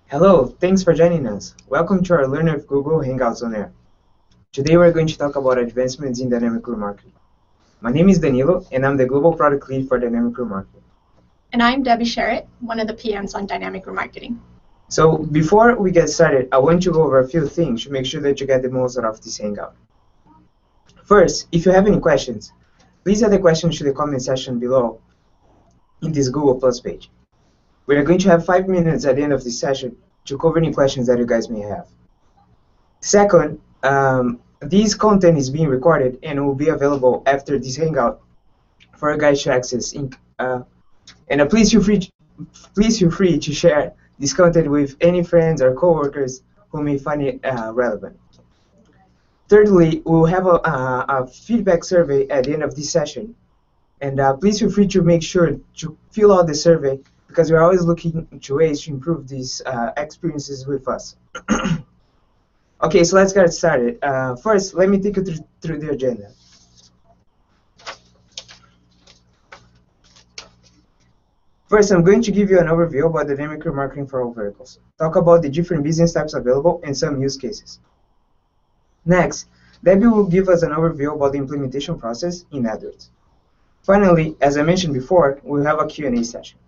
Hello, thanks for joining us. Welcome to our Learn with Google Hangouts on Air. Today we're going to talk about advancements in dynamic remarketing. My name is Danilo, and I'm the Global Product Lead for Dynamic Remarketing. And I'm Debbie Sherritt, one of the PMs on Dynamic Remarketing. So before we get started, I want to go over a few things to make sure that you get the most out of this Hangout. First, if you have any questions, please add the questions to the comment section below in this Google Plus page. We are going to have 5 minutes at the end of this session to cover any questions that you guys may have. Second, this content is being recorded and will be available after this Hangout for you guys to access. Please feel free to share this content with any friends or coworkers who may find it relevant. Thirdly, we'll have a feedback survey at the end of this session, and please feel free to make sure to fill out the survey because we're always looking to ways to improve these experiences with us. Okay, so let's get started. First, let me take you through the agenda. First, I'm going to give you an overview about dynamic remarketing for all verticals, talk about the different business types available and some use cases. Next, Debbie will give us an overview about the implementation process in AdWords. Finally, as I mentioned before, we'll have a Q&A session.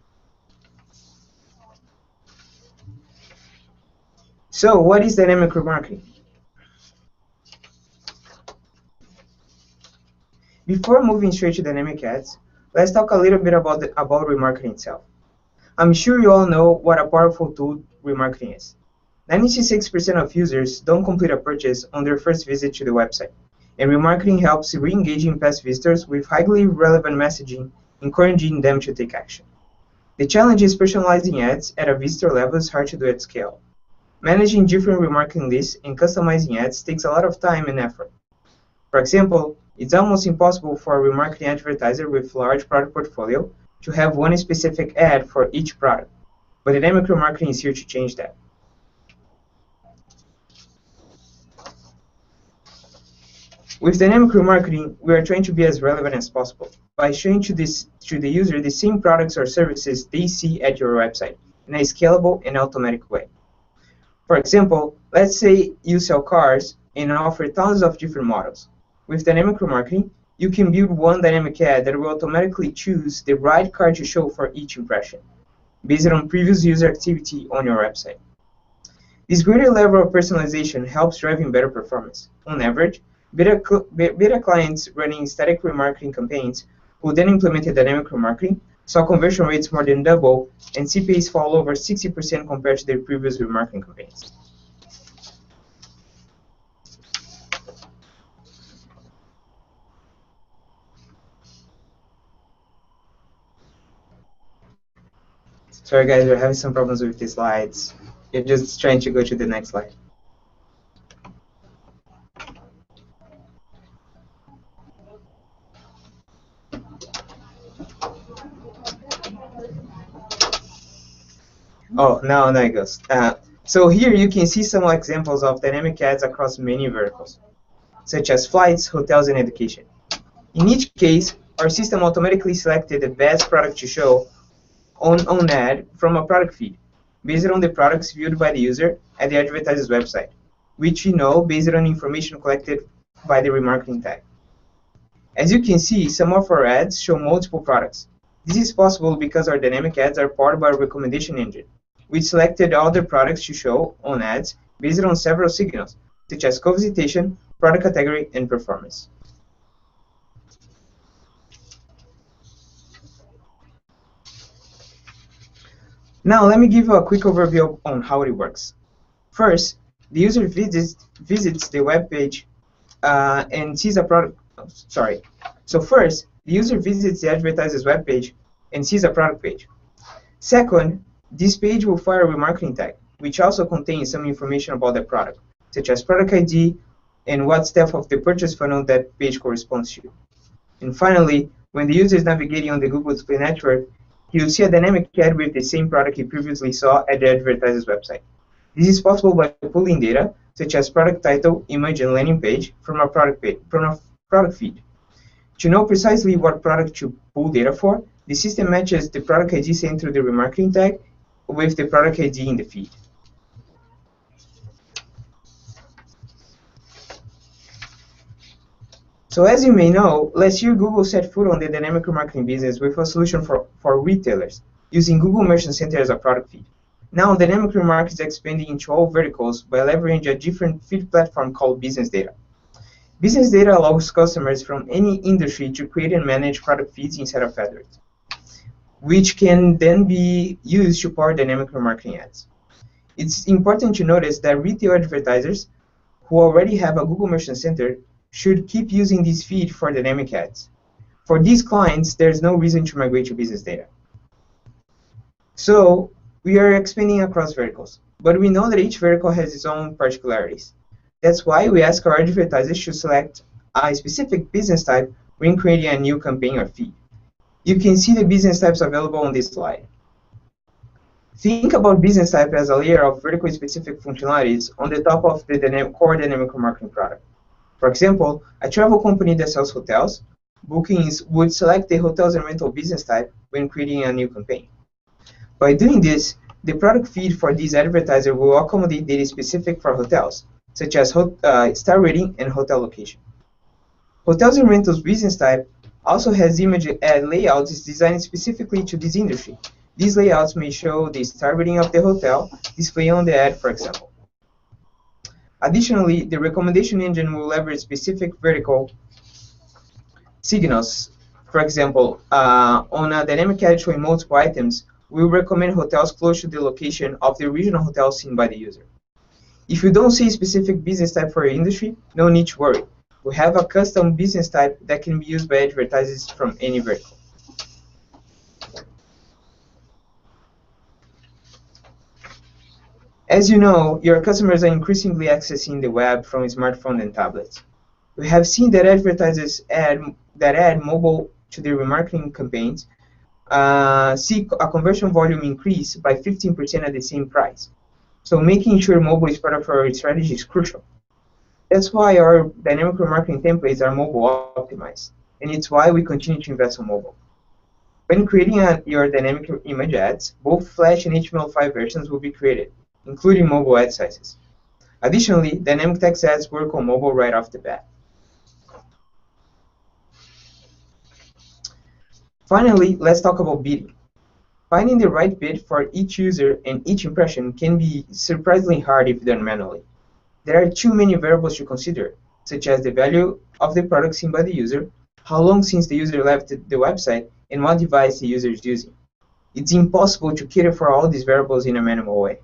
So, what is dynamic remarketing? Before moving straight to dynamic ads, let's talk a little bit about remarketing itself. I'm sure you all know what a powerful tool remarketing is. 96% of users don't complete a purchase on their first visit to the website, and remarketing helps re-engaging past visitors with highly relevant messaging, encouraging them to take action. The challenge is personalizing ads at a visitor level is hard to do at scale. Managing different remarketing lists and customizing ads takes a lot of time and effort. For example, it's almost impossible for a remarketing advertiser with a large product portfolio to have one specific ad for each product, but dynamic remarketing is here to change that. With dynamic remarketing, we are trying to be as relevant as possible by showing to the user the same products or services they see at your website in a scalable and automatic way. For example, let's say you sell cars and offer thousands of different models. With dynamic remarketing, you can build one dynamic ad that will automatically choose the right car to show for each impression, based on previous user activity on your website. This greater level of personalization helps driving better performance. On average, beta clients running static remarketing campaigns who then implemented dynamic remarketing saw conversion rates more than double and CPAs fall over 60% compared to their previous remarketing campaigns. Sorry guys, we're having some problems with the slides. You're just trying to go to the next slide. Oh, now it goes. So here you can see some examples of dynamic ads across many verticals, such as flights, hotels, and education. In each case, our system automatically selected the best product to show on ad from a product feed, based on the products viewed by the user at the advertiser's website, which we know based on information collected by the remarketing tag. As you can see, some of our ads show multiple products. This is possible because our dynamic ads are powered by a recommendation engine, which selected other products to show on ads based on several signals, such as co-visitation, product category, and performance. Now, let me give you a quick overview on how it works. First, the user visits the web page and sees a product. So first, the user visits the advertiser's web page and sees a product page. Second, this page will fire a remarketing tag, which also contains some information about the product, such as product ID and what step of the purchase funnel that page corresponds to. And finally, when the user is navigating on the Google Display Network, he will see a dynamic ad with the same product he previously saw at the advertiser's website. This is possible by pulling data, such as product title, image, and landing page, from a product feed. To know precisely what product to pull data for, the system matches the product ID sent through the remarketing tag with the product ID in the feed. So as you may know, last year Google set foot on the dynamic remarketing business with a solution for retailers, using Google Merchant Center as a product feed. Now Dynamic Remarketing is expanding into all verticals by leveraging a different feed platform called Business Data. Business Data allows customers from any industry to create and manage product feeds inside of AdWords, which can then be used to power dynamic remarketing ads. It's important to notice that retail advertisers who already have a Google Merchant Center should keep using this feed for dynamic ads. For these clients, there's no reason to migrate to Business Data. So we are expanding across verticals, but we know that each vertical has its own particularities. That's why we ask our advertisers to select a specific business type when creating a new campaign or feed. You can see the business types available on this slide. Think about business type as a layer of vertical specific functionalities on the top of the core dynamic remarketing product. For example, a travel company that sells hotels bookings would select the hotels and rental business type when creating a new campaign. By doing this, the product feed for this advertiser will accommodate data specific for hotels, such as star rating and hotel location. Hotels and rentals business type also has image ad layouts designed specifically to this industry. These layouts may show the star rating of the hotel displayed on the ad, for example. Additionally, the recommendation engine will leverage specific vertical signals. For example, on a dynamic ad showing multiple items, we will recommend hotels close to the location of the original hotel seen by the user. If you don't see a specific business type for your industry, no need to worry. We have a custom business type that can be used by advertisers from any vertical. As you know, your customers are increasingly accessing the web from smartphones and tablets. We have seen that advertisers add mobile to their remarketing campaigns see a conversion volume increase by 15% at the same price. So making sure mobile is part of our strategy is crucial. That's why our dynamic remarketing templates are mobile optimized, and it's why we continue to invest on mobile. When creating your dynamic image ads, both Flash and HTML5 versions will be created, including mobile ad sizes. Additionally, dynamic text ads work on mobile right off the bat. Finally, let's talk about bidding. Finding the right bid for each user and each impression can be surprisingly hard if done manually. There are too many variables to consider, such as the value of the product seen by the user, how long since the user left the website, and what device the user is using. It's impossible to cater for all these variables in a manual way.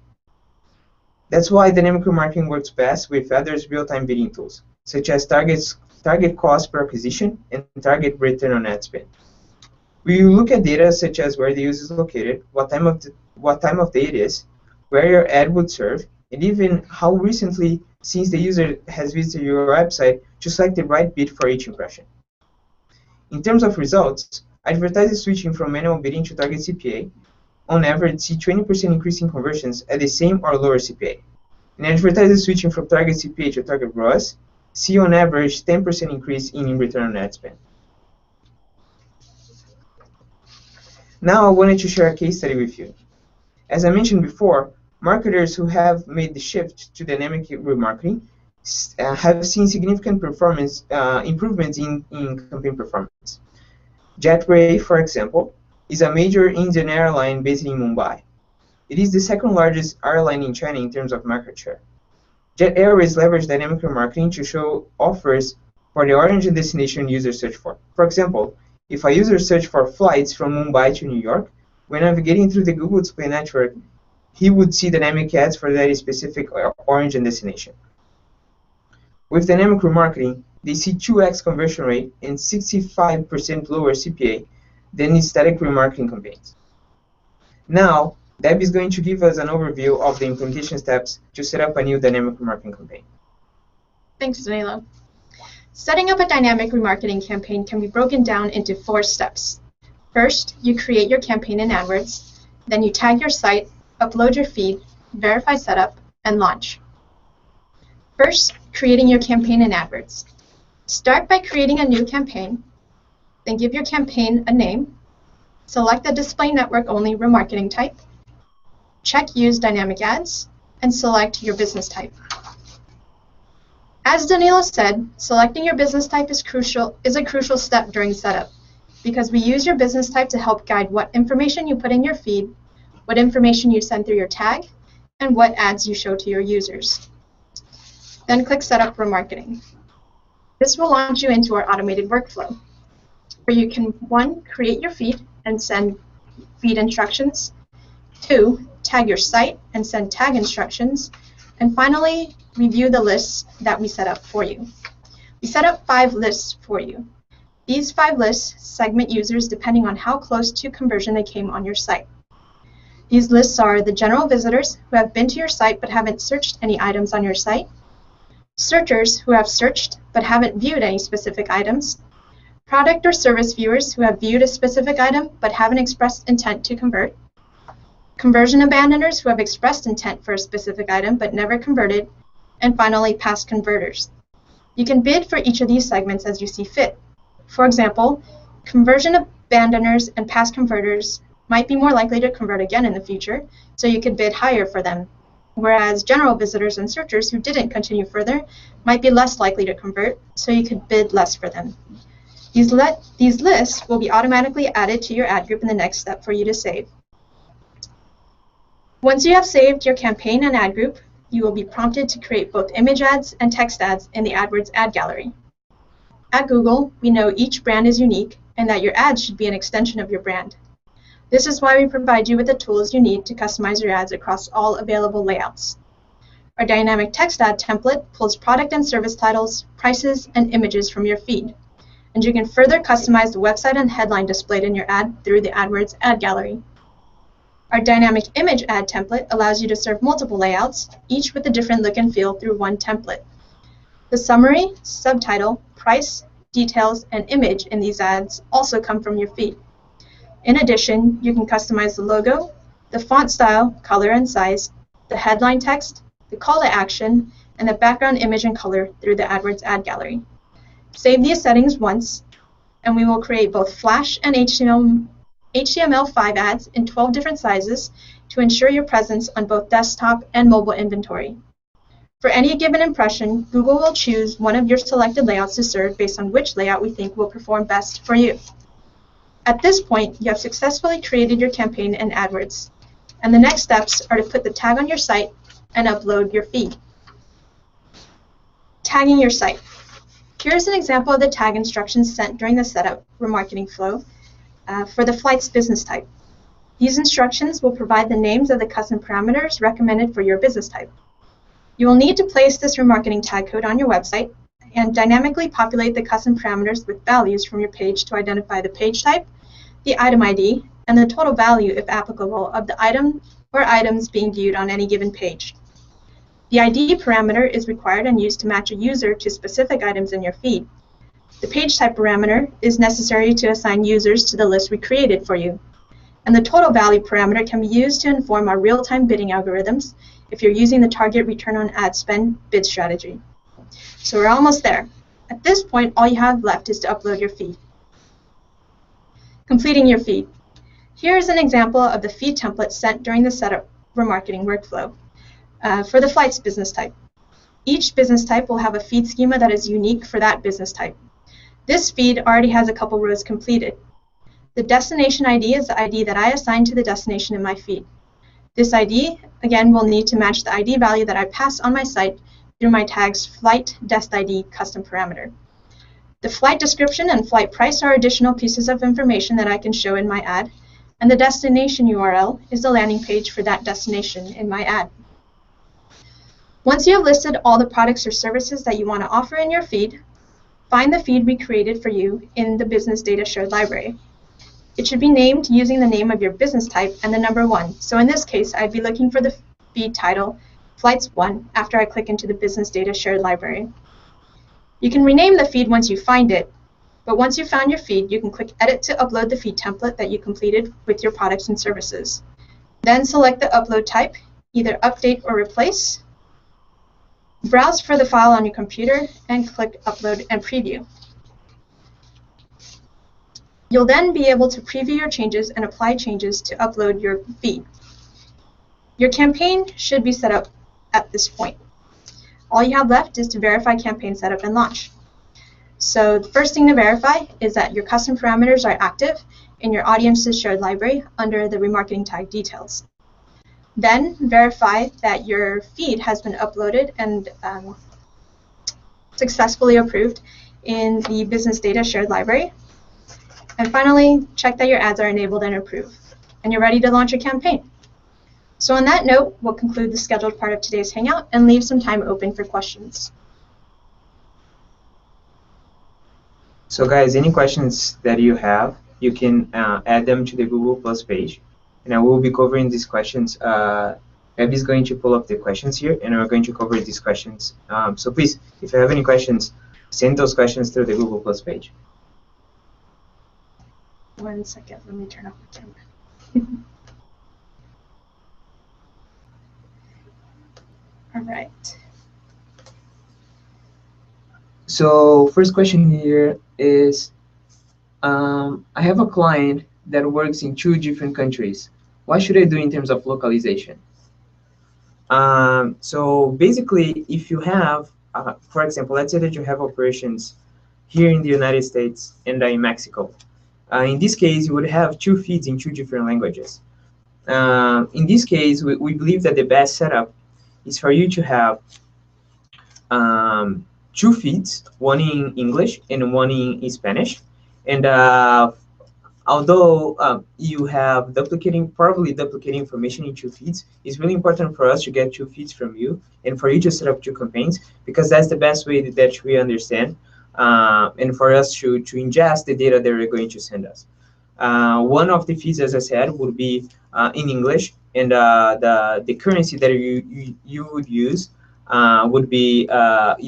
That's why dynamic remarketing works best with other real-time bidding tools, such as target cost per acquisition and target return on ad spend. We look at data such as where the user is located, what time of day it is, where your ad would serve, and even how recently since the user has visited your website to select the right bid for each impression. In terms of results, advertisers switching from manual bidding to target CPA on average see 20% increase in conversions at the same or lower CPA. And advertisers switching from target CPA to target ROAS see on average 10% increase in return on ad spend. Now I wanted to share a case study with you. As I mentioned before, marketers who have made the shift to dynamic remarketing have seen significant performance improvements in campaign performance. Jetray, for example, is a major Indian airline based in Mumbai. It is the second largest airline in China in terms of market share. Jet Airways leveraged dynamic remarketing to show offers for the origin destination users search for. For example, if a user searched for flights from Mumbai to New York, when navigating through the Google Display Network, he would see dynamic ads for that specific origin destination. With dynamic remarketing, they see 2x conversion rate and 65% lower CPA than in static remarketing campaigns. Now, Deb is going to give us an overview of the implementation steps to set up a new dynamic remarketing campaign. Thanks, Danilo. Setting up a dynamic remarketing campaign can be broken down into 4 steps. First, you create your campaign in AdWords, then you tag your site, upload your feed, verify setup, and launch. First, creating your campaign in AdWords. Start by creating a new campaign, then give your campaign a name, select the display network only remarketing type, check use dynamic ads, and select your business type. As Danilo said, selecting your business type is a crucial step during setup, because we use your business type to help guide what information you put in your feed, what information you send through your tag, and what ads you show to your users. Then click Setup Remarketing. This will launch you into our automated workflow, where you can 1. Create your feed and send feed instructions, 2. Tag your site and send tag instructions, and finally, review the lists that we set up for you. We set up 5 lists for you. These 5 lists segment users depending on how close to conversion they came on your site. These lists are the general visitors who have been to your site but haven't searched any items on your site, searchers who have searched but haven't viewed any specific items, product or service viewers who have viewed a specific item but haven't expressed intent to convert, conversion abandoners who have expressed intent for a specific item but never converted, and finally, past converters. You can bid for each of these segments as you see fit. For example, conversion abandoners and past converters might be more likely to convert again in the future, so you could bid higher for them, whereas general visitors and searchers who didn't continue further might be less likely to convert, so you could bid less for them. These lists will be automatically added to your ad group in the next step for you to save. Once you have saved your campaign and ad group, you will be prompted to create both image ads and text ads in the AdWords ad gallery. At Google, we know each brand is unique and that your ads should be an extension of your brand. This is why we provide you with the tools you need to customize your ads across all available layouts. Our dynamic text ad template pulls product and service titles, prices, and images from your feed, and you can further customize the website and headline displayed in your ad through the AdWords ad gallery. Our dynamic image ad template allows you to serve multiple layouts, each with a different look and feel through one template. The summary, subtitle, price, details, and image in these ads also come from your feed. In addition, you can customize the logo, the font style, color, and size, the headline text, the call to action, and the background image and color through the AdWords ad gallery. Save these settings once, and we will create both Flash and HTML5 ads in 12 different sizes to ensure your presence on both desktop and mobile inventory. For any given impression, Google will choose one of your selected layouts to serve based on which layout we think will perform best for you. At this point, you have successfully created your campaign in AdWords, and the next steps are to put the tag on your site and upload your feed. Tagging your site. Here's an example of the tag instructions sent during the setup remarketing flow for the flights business type. These instructions will provide the names of the custom parameters recommended for your business type. You will need to place this remarketing tag code on your website and dynamically populate the custom parameters with values from your page to identify the page type, the item ID, and the total value, if applicable, of the item or items being viewed on any given page. The ID parameter is required and used to match a user to specific items in your feed. The page type parameter is necessary to assign users to the list we created for you. And the total value parameter can be used to inform our real-time bidding algorithms if you're using the target return on ad spend bid strategy. So we're almost there. At this point, all you have left is to upload your feed. Completing your feed. Here is an example of the feed template sent during the setup remarketing workflow for the flights business type. Each business type will have a feed schema that is unique for that business type. This feed already has a couple rows completed. The destination ID is the ID that I assign to the destination in my feed. This ID, again, will need to match the ID value that I pass on my site through my tags flight dest ID custom parameter. The flight description and flight price are additional pieces of information that I can show in my ad, and the destination URL is the landing page for that destination in my ad. Once you have listed all the products or services that you want to offer in your feed, find the feed we created for you in the Business Data Shared Library. It should be named using the name of your business type and the number 1. So in this case, I'd be looking for the feed title, Flights 1, after I click into the Business Data Shared Library. You can rename the feed once you find it, but once you've found your feed, you can click Edit to upload the feed template that you completed with your products and services. Then select the upload type, either Update or Replace. Browse for the file on your computer and click Upload and Preview. You'll then be able to preview your changes and apply changes to upload your feed. Your campaign should be set up at this point. All you have left is to verify campaign setup and launch. So the first thing to verify is that your custom parameters are active in your audience's shared library under the remarketing tag details. Then verify that your feed has been uploaded and successfully approved in the business data shared library. And finally, check that your ads are enabled and approved, and you're ready to launch a campaign. So on that note, we'll conclude the scheduled part of today's Hangout and leave some time open for questions. So guys, any questions that you have, you can add them to the Google Plus page, and I will be covering these questions. Abby is going to pull up the questions here, and we're going to cover these questions. So please, if you have any questions, send those questions through the Google Plus page. 1 second, let me turn off the camera. All right. So first question here is, I have a client that works in 2 different countries. What should I do in terms of localization? So basically, if you have, for example, let's say that you have operations here in the United States and in Mexico. In this case, you would have 2 feeds in 2 different languages. In this case, we believe that the best setup is for you to have 2 feeds, one in English and one in Spanish. And although you have probably duplicating information in 2 feeds, it's really important for us to get 2 feeds from you and for you to set up 2 campaigns, because that's the best way that we understand, and for us to ingest the data that they're going to send us. One of the feeds, as I said, would be in English, and the currency that you would use would be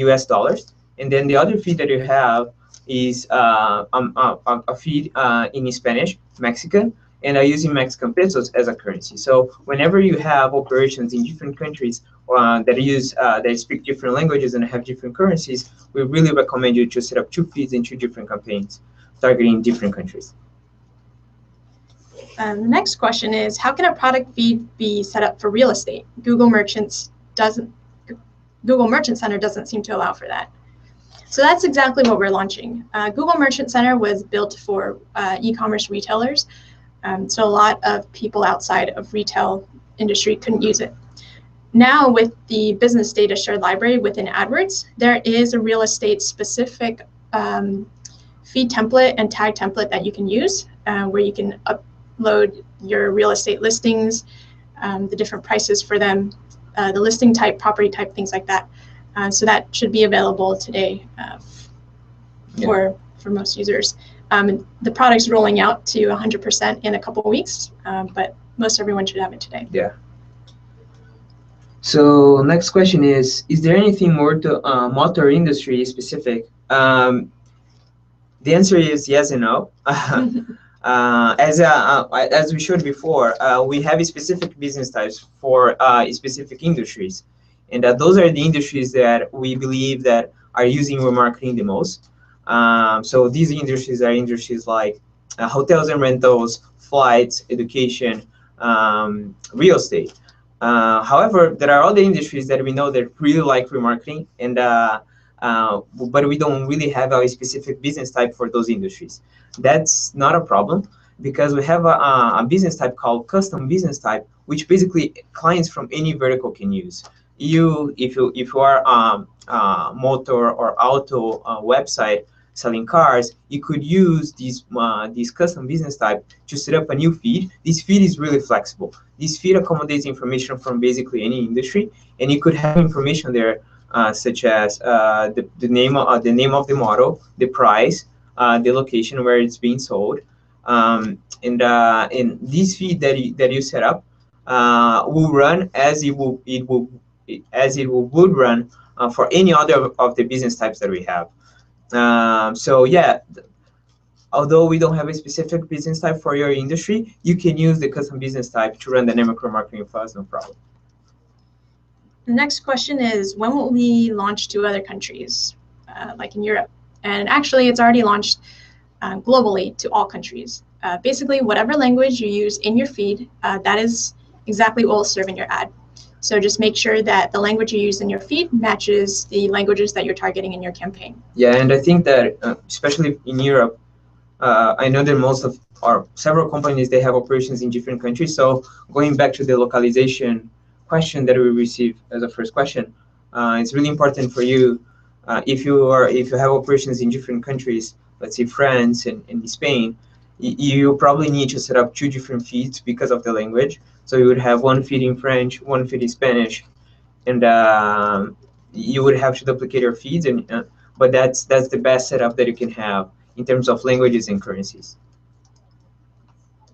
US dollars. And then the other feed that you have is a feed in Spanish, Mexican, and using Mexican pesos as a currency. So whenever you have operations in different countries that speak different languages and have different currencies, we really recommend you to set up 2 feeds in 2 different campaigns targeting different countries. The next question is, how can a product feed be set up for real estate? Google Merchant Center doesn't seem to allow for that. So that's exactly what we're launching. Google Merchant Center was built for e-commerce retailers, so a lot of people outside of retail industry couldn't use it. Now with the business data shared library within AdWords, there is a real estate specific feed template and tag template that you can use, where you can upload your real estate listings, the different prices for them, the listing type, property type, things like that. So that should be available today for most users. The product's rolling out to 100% in a couple of weeks, but most everyone should have it today. Yeah. So next question is there anything more to motor industry specific? The answer is yes and no. As we showed before, we have specific business types for specific industries. And those are the industries that we believe that are using remarketing the most. So these industries are industries like hotels and rentals, flights, education, real estate. However, there are other industries that we know that really like remarketing, and but we don't really have a specific business type for those industries. That's not a problem, because we have a business type called custom business type, which basically clients from any vertical can use. If you are a motor or auto website selling cars, you could use this custom business type to set up a new feed. This feed is really flexible. This feed accommodates information from basically any industry, and you could have information there such as the name of the model, the price, the location where it's being sold, and this feed that you set up will run as it would run for any other of the business types that we have. So yeah, although we don't have a specific business type for your industry, you can use the custom business type to run dynamic remarketing for us, no problem. The next question is, when will we launch to other countries, like in Europe? And actually, it's already launched globally to all countries. Basically, whatever language you use in your feed, that is exactly what will serve in your ad. So just make sure that the language you use in your feed matches the languages that you're targeting in your campaign. Yeah, and I think that especially in Europe, I know that most of or several companies, they have operations in different countries. So going back to the localization question that we received as a first question, it's really important for you if you have operations in different countries, let's say France and Spain, you probably need to set up 2 different feeds because of the language. So you would have one feed in French, one feed in Spanish, and you would have to duplicate your feeds. And but that's the best setup that you can have in terms of languages and currencies.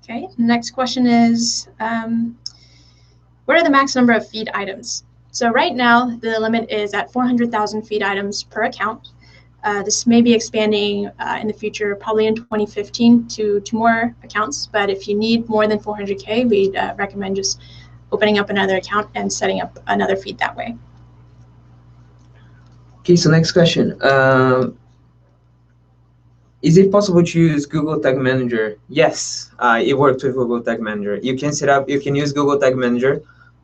Okay, the next question is, what are the max number of feed items? So right now, the limit is at 400,000 feed items per account. This may be expanding in the future, probably in 2015 to more accounts. But if you need more than 400K, we'd recommend just opening up another account and setting up another feed that way. Okay, so next question. Is it possible to use Google Tag Manager? Yes, it works with Google Tag Manager. You can use Google Tag Manager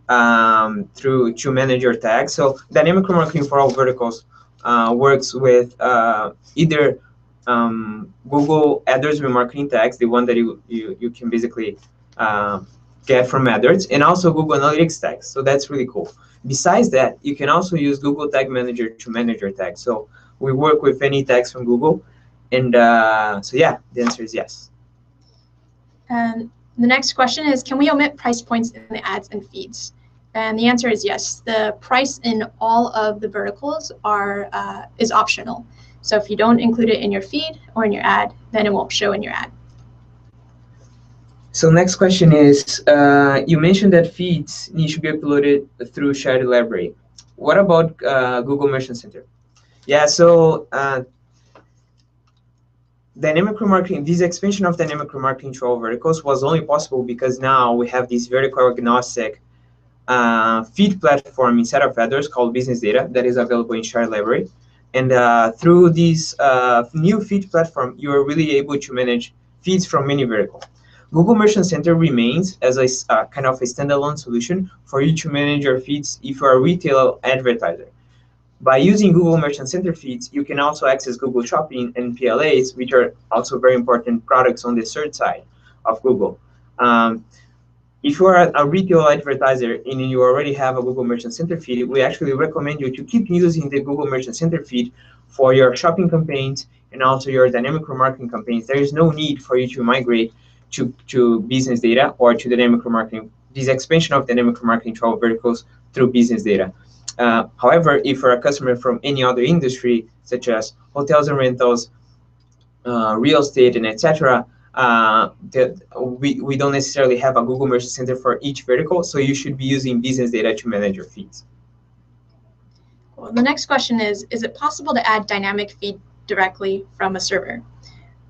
to manage your tags. So Dynamic Remarketing for all verticals works with either Google AdWords remarketing tags, the one that you can basically get from AdWords, and also Google Analytics tags. So that's really cool. Besides that, you can also use Google Tag Manager to manage your tags. So we work with any tags from Google. And so yeah, the answer is yes. And the next question is, can we omit price points in the ads and feeds? And the answer is yes. The price in all of the verticals is optional. So if you don't include it in your feed or in your ad, then it won't show in your ad. So next question is, you mentioned that feeds need to be uploaded through shared library. What about Google Merchant Center? Yeah, so Dynamic Remarketing, this expansion of Dynamic Remarketing to all verticals was only possible because now we have this vertical agnostic feed platform inside of AdWords called Business Data that is available in shared library. And through this new feed platform, you are really able to manage feeds from many verticals. Google Merchant Center remains as a kind of a standalone solution for you to manage your feeds if you are a retail advertiser. By using Google Merchant Center feeds, you can also access Google Shopping and PLAs, which are also very important products on the search side of Google. If you are a retail advertiser and you already have a Google Merchant Center feed, we actually recommend you to keep using the Google Merchant Center feed for your shopping campaigns and also your dynamic remarketing campaigns. There is no need for you to migrate to business data or to dynamic remarketing, this expansion of dynamic remarketing to all verticals through business data. However, if you're a customer from any other industry, such as hotels and rentals, real estate, and etc., we don't necessarily have a Google Merchant Center for each vertical, so you should be using business data to manage your feeds. Well, the next question is it possible to add dynamic feed directly from a server?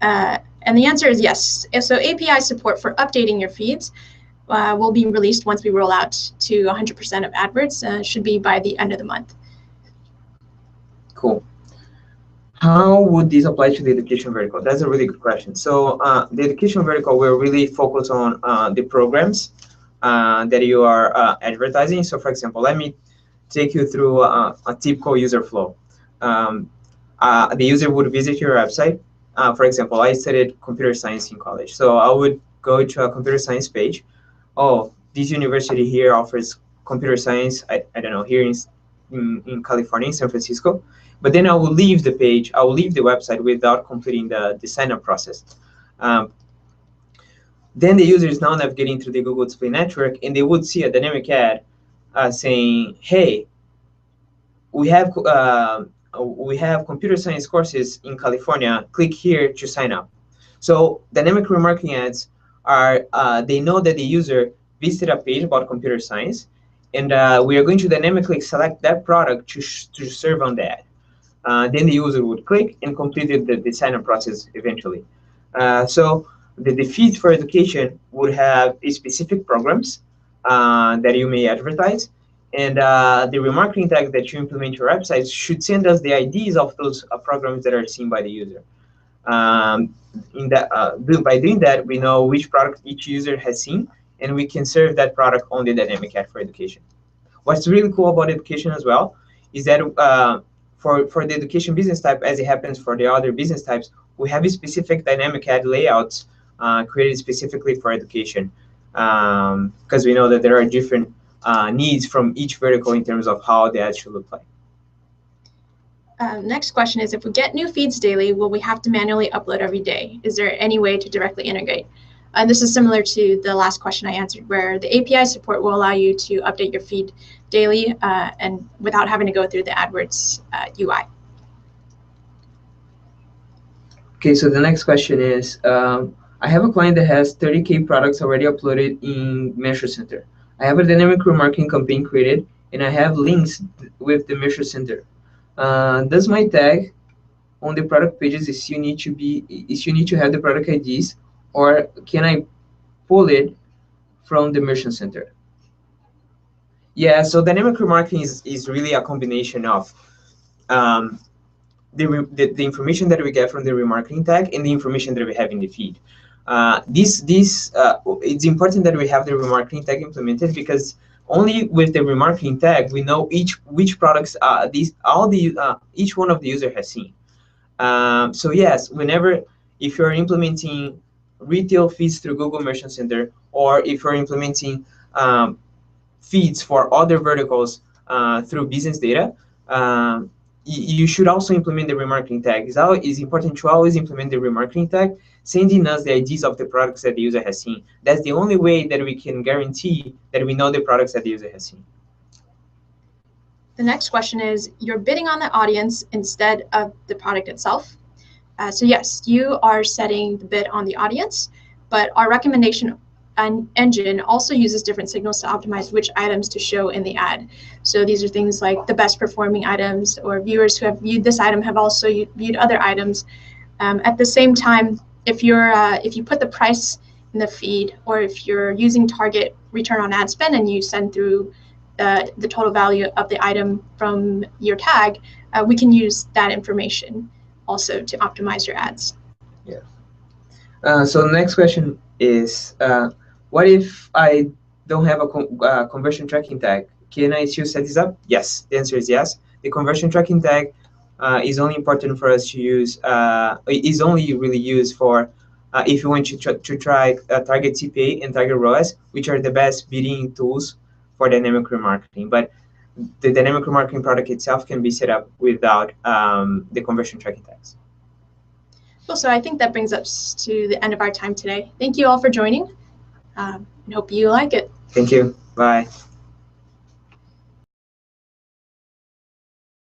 And the answer is yes. So API support for updating your feeds will be released once we roll out to 100% of AdWords. Should be by the end of the month. Cool. How would this apply to the education vertical? That's a really good question. So the education vertical will really focus on the programs that you are advertising. So for example, let me take you through a typical user flow. The user would visit your website. For example, I studied computer science in college. So I would go to a computer science page. Oh, this university here offers computer science, I don't know, here in California, in San Francisco. But then I will leave the page, I will leave the website without completing the sign-up process. Then the user is now navigating through the Google Display Network, and they would see a dynamic ad saying, hey, we have computer science courses in California, click here to sign up. So dynamic remarketing ads are, they know that the user visited a page about computer science, and we are going to dynamically select that product to serve on the ad. Then the user would click and complete the sign-up process eventually. So the feed for education would have specific programs that you may advertise, and the remarketing tag that you implement your website should send us the IDs of those programs that are seen by the user. By doing that, we know which product each user has seen, and we can serve that product on the dynamic ad for education. What's really cool about education as well is that for the education business type, as it happens for the other business types, we have a specific dynamic ad layouts created specifically for education, because we know that there are different needs from each vertical in terms of how the ad should look like. Next question is, if we get new feeds daily, will we have to manually upload every day? Is there any way to directly integrate? This is similar to the last question I answered, where the API support will allow you to update your feed daily and without having to go through the AdWords UI. Okay, so the next question is, I have a client that has 30K products already uploaded in Measure Center. I have a dynamic remarketing campaign created, and I have links with the Measure Center. Does my tag on the product pages still need to have the product IDs, or can I pull it from the Merchant Center? Yeah, so dynamic remarketing is really a combination of the information that we get from the remarketing tag and the information that we have in the feed. It's important that we have the remarketing tag implemented, because only with the remarketing tag we know which products each one of the user has seen. So yes, if you're implementing retail feeds through Google Merchant Center, or if you're implementing feeds for other verticals through business data, you should also implement the remarketing tag. It's important to always implement the remarketing tag, sending us the IDs of the products that the user has seen. That's the only way that we can guarantee that we know the products that the user has seen. The next question is, you're bidding on the audience instead of the product itself. So yes, you are setting the bid on the audience, but our recommendation engine also uses different signals to optimize which items to show in the ad. So these are things like the best performing items, or viewers who have viewed this item have also viewed other items. At the same time, if you put the price in the feed, or if you're using target return on ad spend and you send through the total value of the item from your tag, we can use that information also to optimize your ads. Yeah. So the next question is, what if I don't have a conversion tracking tag? Can I still set this up? Yes, the answer is yes. The conversion tracking tag is only important for us to use, is only really used for if you want to try target CPA and target ROAS, which are the best bidding tools for dynamic remarketing. But the dynamic remarketing product itself can be set up without the conversion tracking tags. Well, so I think that brings us to the end of our time today. Thank you all for joining, and hope you like it. Thank you. Bye.